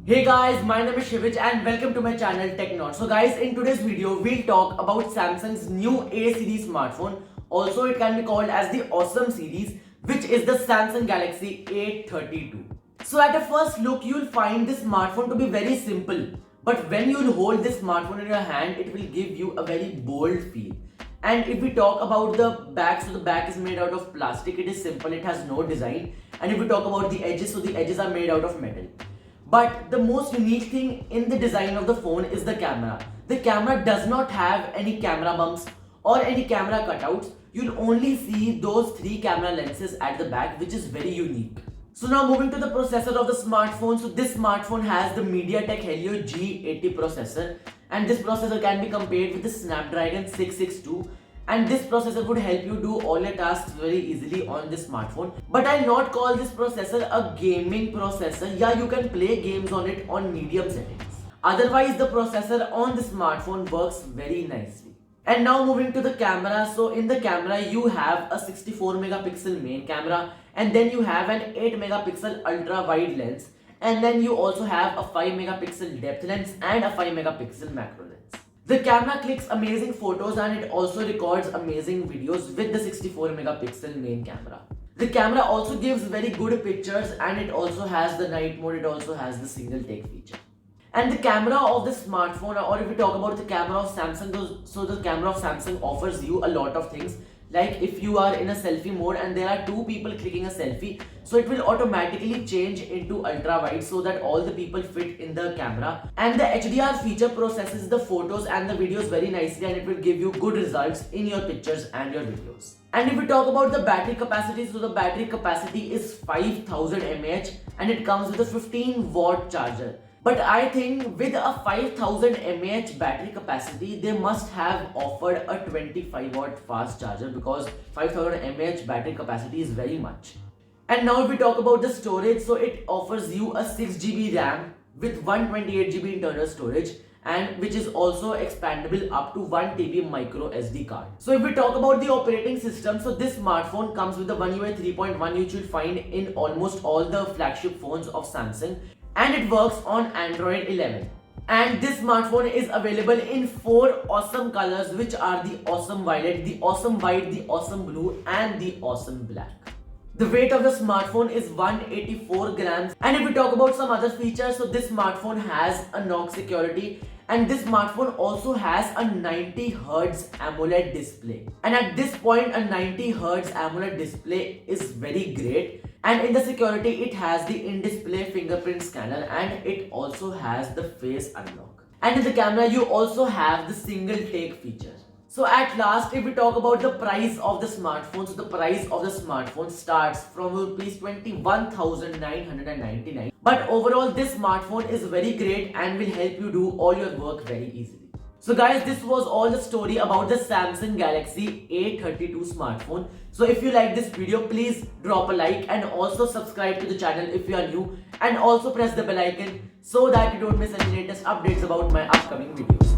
Hey guys, my name is Shivij and welcome to my channel TechNaut. So guys, in today's video, we'll talk about Samsung's new A series smartphone. Also, it can be called as the Awesome series, which is the Samsung Galaxy A32. So at a first look, you'll find this smartphone to be very simple. But when you'll hold this smartphone in your hand, it will give you a very bold feel. And if we talk about the back, so the back is made out of plastic, it is simple, it has no design. And if we talk about the edges, so the edges are made out of metal. But the most unique thing in the design of the phone is the camera. The camera does not have any camera bumps or any camera cutouts. You'll only see those three camera lenses at the back, which is very unique. So now moving to the processor of the smartphone. So this smartphone has the MediaTek Helio G80 processor, and this processor can be compared with the Snapdragon 662, and this processor would help you do all your tasks very easily on this smartphone. But I'll not call this processor a gaming processor. Yeah, you can play games on it on medium settings. Otherwise, the processor on the smartphone works very nicely. And now moving to the camera. So in the camera, you have a 64 megapixel main camera, and then you have an 8 megapixel ultra wide lens, and then you also have a 5 megapixel depth lens and a 5 megapixel macro lens. The camera clicks amazing photos and it also records amazing videos with the 64 megapixel main camera. The camera also gives very good pictures, and it also has the night mode, it also has the single take feature. And the camera of the smartphone, or if we talk about the camera of Samsung, so the camera of Samsung offers you a lot of things. Like if you are in a selfie mode and there are two people clicking a selfie, so it will automatically change into ultra wide so that all the people fit in the camera. And the HDR feature processes the photos and the videos very nicely, and it will give you good results in your pictures and your videos. And if we talk about the battery capacity, so the battery capacity is 5000 mAh and it comes with a 15-watt charger. But I think with a 5000 mAh battery capacity, they must have offered a 25-watt fast charger, because 5000 mAh battery capacity is very much. And now if we talk about the storage, so it offers you a 6GB RAM with 128GB internal storage, and which is also expandable up to 1TB micro SD card. So if we talk about the operating system, so this smartphone comes with the One UI 3.1, which you'll find in almost all the flagship phones of Samsung, and it works on Android 11. And this smartphone is available in 4 awesome colors, which are the awesome violet, the awesome white, the awesome blue, and the awesome black. The weight of the smartphone is 184 grams. And if we talk about some other features, so this smartphone has a Knox Security, and this smartphone also has a 90Hz AMOLED display. And at this point, a 90Hz AMOLED display is very great. And in the security, it has the in-display fingerprint scanner, and it also has the face unlock. And in the camera, you also have the single take feature. So at last, if we talk about the price of the smartphone, so the price of the smartphone starts from rupees 21,999. But overall, this smartphone is very great and will help you do all your work very easily. So guys, this was all the story about the Samsung Galaxy A32 smartphone. So if you like this video, please drop a like and also subscribe to the channel if you are new, and also press the bell icon so that you don't miss any latest updates about my upcoming videos.